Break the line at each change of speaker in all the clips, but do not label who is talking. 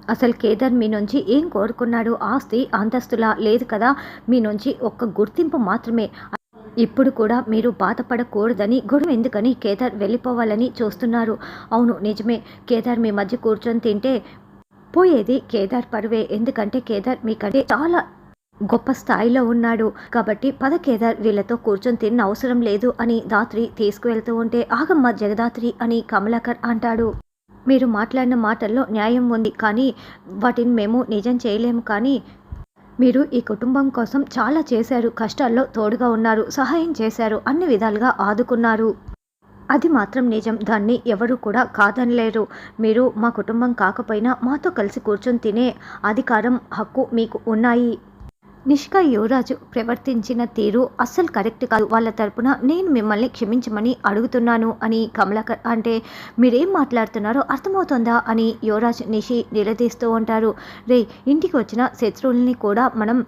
అసలు కేదార్ మీ నుంచి ఏం కోరుకున్నాడు? ఆస్తి, అంతస్తులా లేదు కదా! మీ నుంచి ఒక్క గుర్తింపు మాత్రమే. ఇప్పుడు కూడా మీరు బాధపడకూడదని, గొడవ ఎందుకని కేదార్ వెళ్ళిపోవాలని చూస్తున్నారు. అవును నిజమే. కేదార్ మీ మధ్య కూర్చొని తింటే పోయేది కేదార్ పరువే. ఎందుకంటే కేదార్ మీకంటే చాలా గొప్ప స్థాయిలో ఉన్నాడు. కాబట్టి పద కేదార్, వీళ్ళతో కూర్చొని తిన్న అవసరం లేదు అని ధాత్రి తీసుకువెళ్తూ ఉంటే, ఆగమ్మ జగదాత్రి అని కమలాకర్ అంటాడు. మీరు మాట్లాడిన మాటల్లో న్యాయం ఉంది, కానీ వాటిని మేము నిజం చేయలేము. కానీ మీరు ఈ కుటుంబం కోసం చాలా చేశారు. కష్టాల్లో తోడుగా ఉన్నారు, సహాయం చేశారు, అన్ని విధాలుగా ఆదుకున్నారు. అది మాత్రం నిజం. దాన్ని ఎవరు కూడా కాదనలేరు. మీరు మా కుటుంబం కాకపోయినా మాతో కలిసి కూర్చొని తినే అధికారం, హక్కు మీకు ఉన్నాయి. నిష్క యువరాజు ప్రవర్తించిన తీరు అస్సలు కరెక్ట్ కాదు. వాళ్ళ తరపున నేను మిమ్మల్ని క్షమించమని అడుగుతున్నాను అని కమలాకర్ అంటే, మీరేం మాట్లాడుతున్నారో అర్థమవుతుందా అని యువరాజ్ నిషి నిలదీస్తూ ఉంటారు. రే, ఇంటికి వచ్చిన శత్రువుల్ని కూడా మనం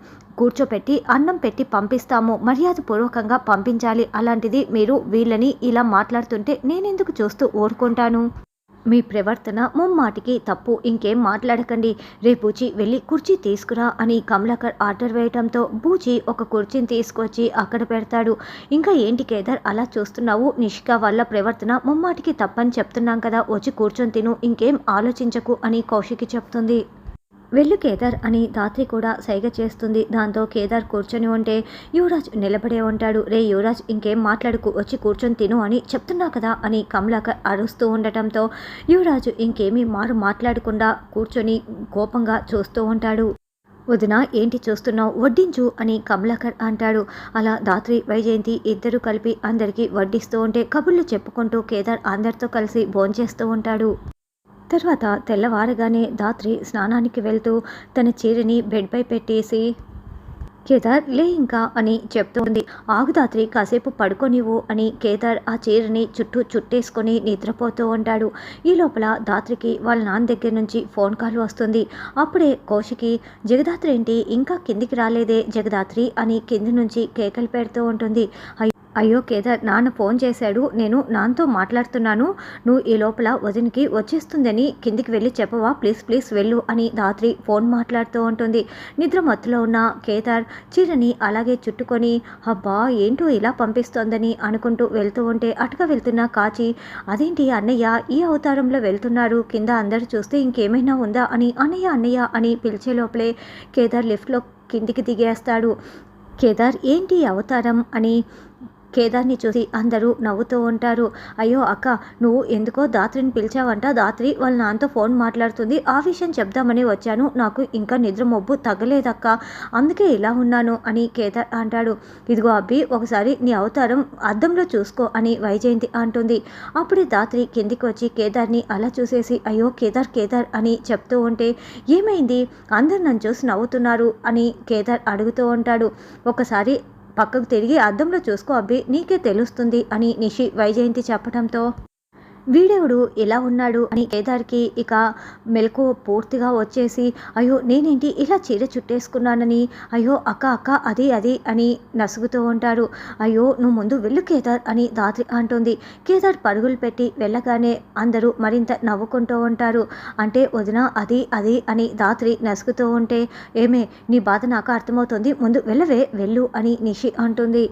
కూర్చోపెట్టి అన్నం పెట్టి పంపిస్తాము, మర్యాదపూర్వకంగా పంపించాలి. అలాంటిది మీరు వీళ్ళని ఇలా మాట్లాడుతుంటే నేనెందుకు చూస్తూ ఊరుకుంటాను? మీ ప్రవర్తన ముమ్మాటికి తప్పు. ఇంకేం మాట్లాడకండి. రే బూచి, వెళ్ళి కుర్చీ తీసుకురా అని కమలాకర్ ఆర్డర్ వేయడంతో బూచి ఒక కుర్చీని తీసుకొచ్చి అక్కడ పెడతాడు. ఇంకా ఏంటి కేదార్ అలా చూస్తున్నావు? నిష్క వాళ్ళ ప్రవర్తన ముమ్మాటికి తప్పని చెప్తున్నాం కదా, వచ్చి కూర్చొని తిను, ఇంకేం ఆలోచించకు అని కౌశికి చెప్తుంది. వెళ్ళు కేదార్ అని ధాత్రి కూడా సైగ చేస్తుంది. దాంతో కేదార్ కూర్చొని ఉంటే యువరాజ్ నిలబడే ఉంటాడు. రే యువరాజ్, ఇంకేం మాట్లాడుకు, వచ్చి కూర్చొని తిను అని చెప్తున్నా కదా అని కమలాకర్ అరుస్తూ ఉండటంతో యువరాజు ఇంకేమీ మాట్లాడకుండా కూర్చొని కోపంగా చూస్తూ ఉంటాడు. వదిన, ఏంటి చూస్తున్నావు? వడ్డించు అని కమలాకర్ అంటాడు. అలా ధాత్రి, వైజయంతి ఇద్దరు కలిపి అందరికీ వడ్డిస్తూ ఉంటే కబుర్లు చెప్పుకుంటూ కేదార్ అందరితో కలిసి భోంచేస్తూ ఉంటాడు. తర్వాత తెల్లవారగానే ధాత్రి స్నానానికి వెళ్తూ తన చీరని బెడ్పై పెట్టేసి, కేదార్ లే ఇంకా అని చెప్తుంది. ఆగు ధాత్రి, కాసేపు పడుకోనివ్వు అని కేదార్ ఆ చీరని చుట్టేసుకొని నిద్రపోతూ ఉంటాడు. ఈ లోపల ధాత్రికి వాళ్ళ నాన్న దగ్గర నుంచి ఫోన్ కాల్ వస్తుంది. అప్పుడే కౌశికి, జగదాత్రి ఏంటి ఇంకా కిందికి రాలేదే జగదాత్రి అని కింది నుంచి కేకలు పెడుతూ ఉంటుంది. అయ్యో కేదార్, నాన్న ఫోన్ చేశాడు, నేను నాన్నతో మాట్లాడుతున్నాను, నువ్వు ఈ లోపల వదినికి వచ్చేస్తుందని కిందికి వెళ్ళి చెప్పవా, ప్లీజ్ వెళ్ళు అని ధాత్రి ఫోన్ మాట్లాడుతూ ఉంటుంది. నిద్ర మత్తులో ఉన్న కేదార్ చీరని అలాగే చుట్టుకొని, అబ్బా ఏంటో ఇలా పంపిస్తోందని అనుకుంటూ వెళ్తూ ఉంటే అటుగా వెళ్తున్న కాచి, అదేంటి అన్నయ్య ఈ అవతారంలో వెళ్తున్నారు, కింద అందరూ చూస్తే ఇంకేమైనా ఉందా అని అన్నయ్య అని పిలిచే లోపలే కేదార్ లిఫ్ట్లో కిందికి దిగేస్తాడు. కేదార్ ఏంటి అవతారం అని కేదార్ని చూసి అందరూ నవ్వుతూ ఉంటారు. అయ్యో అక్క, నువ్వు ఎందుకో ధాత్రిని పిలిచావంట, ధాత్రి వాళ్ళ నాన్నతో ఫోన్ మాట్లాడుతుంది, ఆ విషయం చెప్దామని వచ్చాను, నాకు ఇంకా నిద్ర మొబ్బు తగ్గలేదక్క, అందుకే ఇలా ఉన్నాను అని కేదార్ అంటాడు. ఇదిగో అబ్బి, ఒకసారి నీ అవతారం అద్దంలో చూసుకో అని వైజయంతి అంటుంది. అప్పుడే ధాత్రి కిందికి వచ్చి కేదార్ని అలా చూసేసి, అయ్యో కేదార్ అని చెప్తూ ఉంటే, ఏమైంది అందరు నన్ను చూసి నవ్వుతున్నారు అని కేదార్ అడుగుతూ ఉంటాడు. ఒకసారి పక్కకు తిరిగి అద్దంలో చూసుకో అబ్బి, నీకే తెలుస్తుంది అని నిషి వైజయంతి చెప్పడంతో, వీడెవడు ఇలా ఉన్నాడు అని కేదార్కి ఇక మెలకు పూర్తిగా వచ్చేసి, అయ్యో నేనేంటి ఇలా చీర చుట్టేసుకున్నానని, అయ్యో అక్క అది అని నసుగుతూ ఉంటారు. అయ్యో నువ్వు ముందు వెళ్ళు కేదార్ అని ధాత్రి అంటుంది. కేదార్ పరుగులు పెట్టి వెళ్ళగానే అందరూ మరింత నవ్వుకుంటూ ఉంటారు. అంటే వదిన అది అని ధాత్రి నసుగుతూ ఉంటే, ఏమే నీ బాధ నాకు అర్థమవుతుంది, ముందు వెళ్ళు అని నిషి అంటుంది.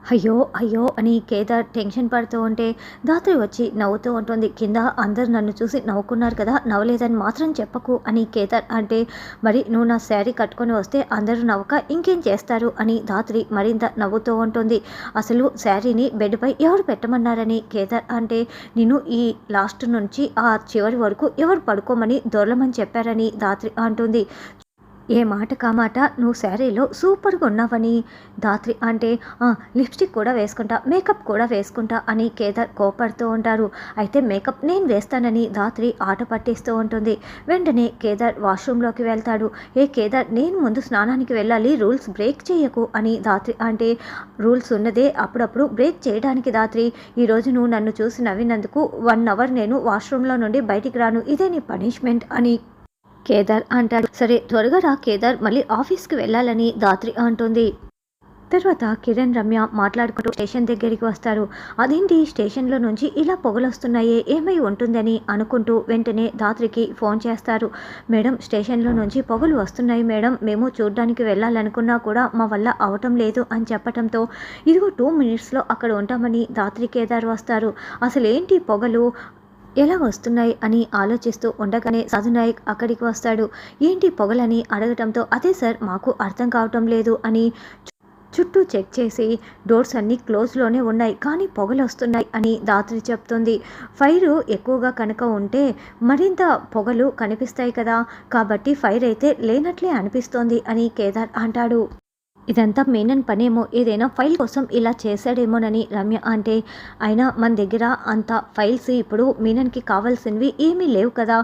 అయ్యో అని కేదార్ టెన్షన్ పడుతూ ఉంటే ధాత్రి వచ్చి నవ్వుతూ ఉంటుంది. కింద అందరు నన్ను చూసి నవ్వుకున్నారు కదా, నవ్వలేదని మాత్రం చెప్పకు అని కేదార్ అంటే, మరి నువ్వు నా శారీ కట్టుకొని వస్తే అందరూ నవ్వక ఇంకేం చేస్తారు అని ధాత్రి మరింత నవ్వుతూ ఉంటుంది. అసలు శారీని బెడ్పై ఎవరు పెట్టమన్నారని కేదార్ అంటే, నేను ఈ లాస్ట్ నుంచి ఆ చివరి వరకు ఎవరు పడుకోమని దొరలమని చెప్పారని ధాత్రి అంటుంది. ఏ మాట కామాట నువ్వు శారీలో సూపర్గా ఉన్నావని ధాత్రి అంటే, లిప్స్టిక్ కూడా వేసుకుంటా, మేకప్ కూడా వేసుకుంటా అని కేదార్ కోపడుతూ ఉంటారు. అయితే మేకప్ నేను వేస్తానని ధాత్రి ఆట పట్టిస్తూ ఉంటుంది. వెంటనే కేదార్ వాష్రూమ్లోకి వెళ్తాడు. కేదార్, నేను ముందు స్నానానికి వెళ్ళాలి, రూల్స్ బ్రేక్ చేయకు అని ధాత్రి అంటే, రూల్స్ ఉన్నదే అప్పుడప్పుడు బ్రేక్ చేయడానికి ధాత్రి, ఈరోజు నువ్వు నన్ను చూసి నవ్వినందుకు 1 అవర్ నేను వాష్రూమ్లో నుండి బయటికి రాను, ఇదే నీ పనిష్మెంట్ అని కేదార్ అంటాడు. సరే త్వరగా రా కేదార్, మళ్ళీ ఆఫీస్కి వెళ్ళాలని ధాత్రి అంటుంది. తర్వాత కిరణ్ రమ్య మాట్లాడుకుంటూ స్టేషన్ దగ్గరికి వస్తారు. అదేంటి స్టేషన్లో నుంచి ఇలా పొగలొస్తున్నాయే, ఏమై ఉంటుందని అనుకుంటూ వెంటనే ధాత్రికి ఫోన్ చేస్తారు. మేడం, స్టేషన్లో నుంచి పొగలు వస్తున్నాయి మేడం, మేము చూడ్డానికి వెళ్ళాలనుకున్నా కూడా మా వల్ల అవటం లేదు అని చెప్పటంతో ఇదిగో 2 మినిట్స్లో అక్కడ ఉంటామని ధాత్రి కేదార్ వస్తారు. అసలేంటి పొగలు ఎలా వస్తున్నాయి అని ఆలోచిస్తూ ఉండగానే సాధునాయక్ అక్కడికి వస్తాడు. ఏంటి పొగలని అడగటంతో అదే సార్ మాకు అర్థం కావటం లేదు అని చుట్టూ చెక్ చేసి డోర్స్ అన్నీ క్లోజ్లోనే ఉన్నాయి కానీ పొగలు వస్తున్నాయి అని ధాత్రి చెప్తుంది. ఫైర్ ఎక్కువగా కనుక ఉంటే మరింత పొగలు కనిపిస్తాయి కదా, కాబట్టి ఫైర్ అయితే లేనట్లే అనిపిస్తోంది అని కేదార్ అంటాడు. ఇదంతా మీనన్ పనేమో, ఏదైనా ఫైల్ కోసం ఇలా చేశాడేమోనని రమ్య అంటే, అయినా మన దగ్గర అంత ఫైల్స్ ఇప్పుడు మీనన్కి కావాల్సినవి ఏమీ లేవు కదా,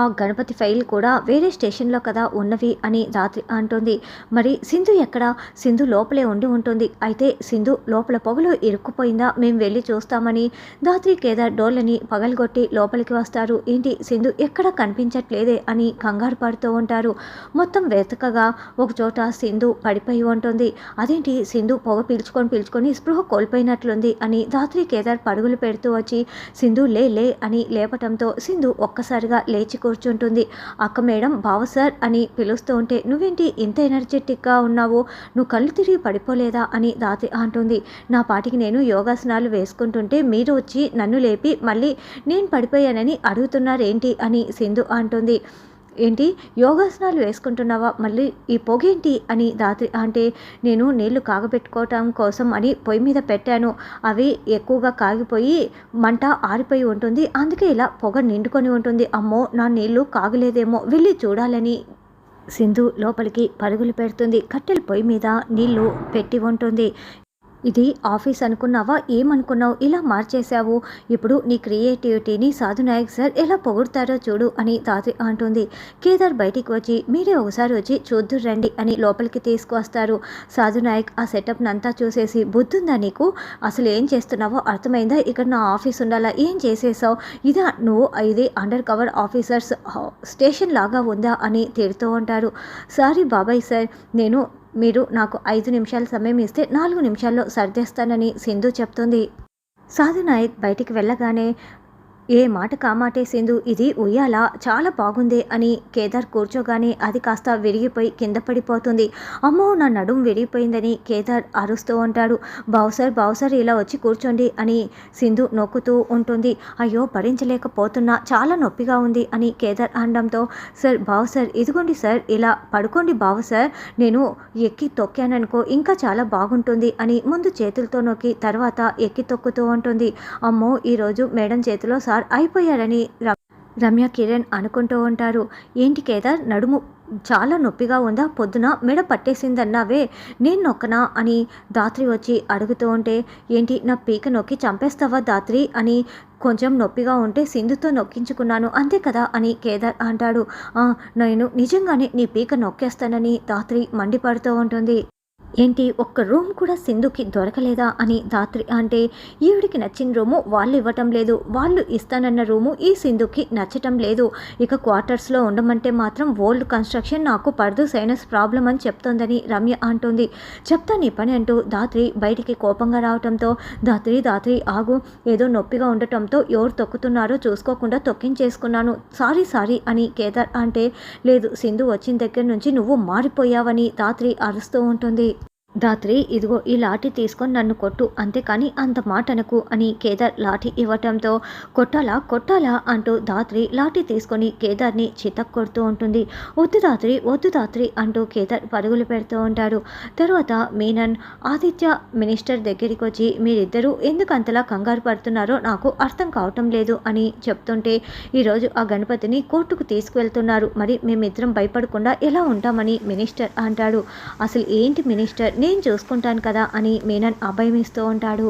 ఆ గణపతి ఫైల్ కూడా వేరే స్టేషన్లో కదా ఉన్నవి అని ధాత్రి అంటుంది. మరి సింధు ఎక్కడా? సింధు లోపలే ఉండి ఉంటుంది. అయితే సింధు లోపల పొగలో ఇరుక్కుపోయిందా, మేము వెళ్ళి చూస్తామని ధాత్రి కేదార్ డోర్లని పగలగొట్టి లోపలికి వస్తారు. ఏంటి సింధు ఎక్కడా కనిపించట్లేదే అని కంగారు పడుతూ ఉంటారు. మొత్తం వెతకగా ఒకచోట సింధు పడిపోయి ఉంటుంది. అదేంటి సింధు పొగ పీల్చుకొని స్పృహ కోల్పోయినట్లుంది అని ధాత్రి కేదార్ పరుగులు పెడుతూ వచ్చి సింధు లే లే అని లేపటంతో సింధు ఒక్కసారిగా లేచి కూర్చుంటుంది. అక్క మేడం, బావ సార్ అని పిలుస్తూ ఉంటే నువ్వేంటి ఇంత ఎనర్జెటిక్గా ఉన్నావు, నువ్వు కళ్ళు తిరిగి పడిపోలేదా అని ధాత్రి అంటుంది. నా పాటికి నేను యోగాసనాలు వేసుకుంటుంటే మీరు వచ్చి నన్ను లేపి మళ్ళీ నేను పడిపోయానని అడుగుతున్నారేంటి అని సింధు అంటుంది. ఏంటి యోగాసనాలు వేసుకుంటున్నావా, మళ్ళీ ఈ పొగేంటి అని ధాత్రి అంటే, నేను నీళ్లు కాగబెట్టుకోవటం కోసం అని పొయ్యి మీద పెట్టాను, అవి ఎక్కువగా కాగిపోయి మంట ఆరిపోయి ఉంటుంది, అందుకే ఇలా పొగ నిండుకొని ఉంటుంది. అమ్మో, నా నీళ్లు కాగలేదేమో, వెళ్ళి చూడాలని సింధు లోపలికి పరుగులు పెడుతుంది. కట్టెల పొయ్యి మీద నీళ్లు పెట్టి ఉంటుంది. ఇది ఆఫీస్ అనుకున్నావా, ఏమనుకున్నావు, ఇలా మార్చేశావు, ఇప్పుడు నీ క్రియేటివిటీని సాధునాయక్ సార్ ఎలా పొగుడతారో చూడు అని ధాత్రి అంటుంది. కేదార్ బయటికి వచ్చి మీరే ఒకసారి వచ్చి చూద్దురు రండి అని లోపలికి తీసుకువస్తారు. సాధునాయక్ ఆ సెటప్ని అంతా చూసేసి, బుద్ధుందా నీకు, అసలు ఏం చేస్తున్నావో అర్థమైందా, ఇక్కడ నా ఆఫీస్ ఉండాలా, ఏం చేసేసావు, ఇదా నువ్వు ఇది అండర్ కవర్ ఆఫీసర్స్ స్టేషన్ లాగా ఉందా అని తిడుతూ ఉంటారు. సారీ బాబాయ్ సార్, మీరు నాకు 5 నిమిషాల సమయం ఇస్తే 4 నిమిషాల్లో సర్దేస్తానని సింధు చెప్తుంది. సాధునాయక్ బయటికి వెళ్ళగానే ఏ మాట కామాటే సింధు, ఇది ఉయ్యాల చాలా బాగుంది అని కేదార్ కూర్చోగానే అది కాస్త విరిగిపోయి కింద పడిపోతుంది. అమ్మో, నా నడుం విరిగిపోయిందని కేదార్ అరుస్తూ ఉంటాడు. బావుసార్ ఇలా వచ్చి కూర్చోండి అని సింధు నొక్కుతూ ఉంటుంది. అయ్యో, భరించలేకపోతున్నా, చాలా నొప్పిగా ఉంది అని కేదార్ అనడంతో, సార్ ఇదిగోండి సార్, ఇలా పడుకోండి సార్, నేను ఎక్కి తొక్కాననుకో ఇంకా చాలా బాగుంటుంది అని ముందు చేతులతో నొక్కి తర్వాత ఎక్కి తొక్కుతూ ఉంటుంది. అమ్మో, ఈరోజు మేడం చేతిలో సార్ అయిపోయారని రమ్య కిరణ్ అనుకుంటూ ఉంటారు. ఏంటి కేదార్, నడుము చాలా నొప్పిగా ఉందా, పొద్దున మెడ పట్టేసిందన్నావే, నేను నొక్కనా అని ధాత్రి వచ్చి అడుగుతూ ఉంటే, ఏంటి నా పీక నొక్కి చంపేస్తావా ధాత్రి అని, కొంచెం నొప్పిగా ఉంటే సింధుతో నొక్కించుకున్నాను అంతే కదా అని కేదార్ అంటాడు. నేను నిజంగానే నీ పీక నొక్కేస్తానని ధాత్రి మండిపడుతూ ఉంటుంది. ఏంటి, ఒక్క రూమ్ కూడా సింధుకి దొరకలేదా అని ధాత్రి అంటే, ఈవిడికి నచ్చిన రూము వాళ్ళు ఇవ్వటం లేదు, వాళ్ళు ఇస్తానన్న రూము ఈ సింధుకి నచ్చటం లేదు, ఇక క్వార్టర్స్లో ఉండమంటే మాత్రం ఓల్డ్ కన్స్ట్రక్షన్, నాకు పడదు, సైనస్ ప్రాబ్లం అని చెప్తోందని రమ్య అంటుంది. చెప్తా నీ పని అంటూ ధాత్రి బయటికి కోపంగా రావడంతో, ధాత్రి ఆగు, ఏదో నొప్పిగా ఉండటంతో ఎవరు తొక్కుతున్నారో చూసుకోకుండా తొక్కించేసుకున్నాను, సారీ అని కేదార్ అంటే, లేదు, సింధు వచ్చిన దగ్గర నుంచి నువ్వు మారిపోయావని ధాత్రి అరుస్తూ ఉంటుంది. ధాత్రి, ఇదిగో ఈ లాఠీ తీసుకొని నన్ను కొట్టు, అంతేకాని అంత మాట అనకు అని కేదార్ లాఠీ ఇవ్వటంతో, కొట్టాలా అంటూ ధాత్రి లాఠీ తీసుకొని కేదార్ని చితక్కొడుతూ ఉంటుంది. వద్దు ధాత్రి అంటూ కేదార్ పరుగులు పెడుతూ ఉంటాడు. తర్వాత మీనన్ ఆదిత్య మినిస్టర్ దగ్గరికి వచ్చి, మీరిద్దరూ ఎందుకు అంతలా కంగారు పడుతున్నారో నాకు అర్థం కావటం లేదు అని చెప్తుంటే, ఈరోజు ఆ గణపతిని కోర్టుకు తీసుకువెళ్తున్నారు, మరి మేమిద్దరం భయపడకుండా ఎలా ఉంటామని మినిస్టర్ అంటాడు. అసలు ఏంటి మినిస్టర్, నేను చూసుకుంటాను కదా అని మీనన్ అభయం ఇస్తూ ఉంటాడు.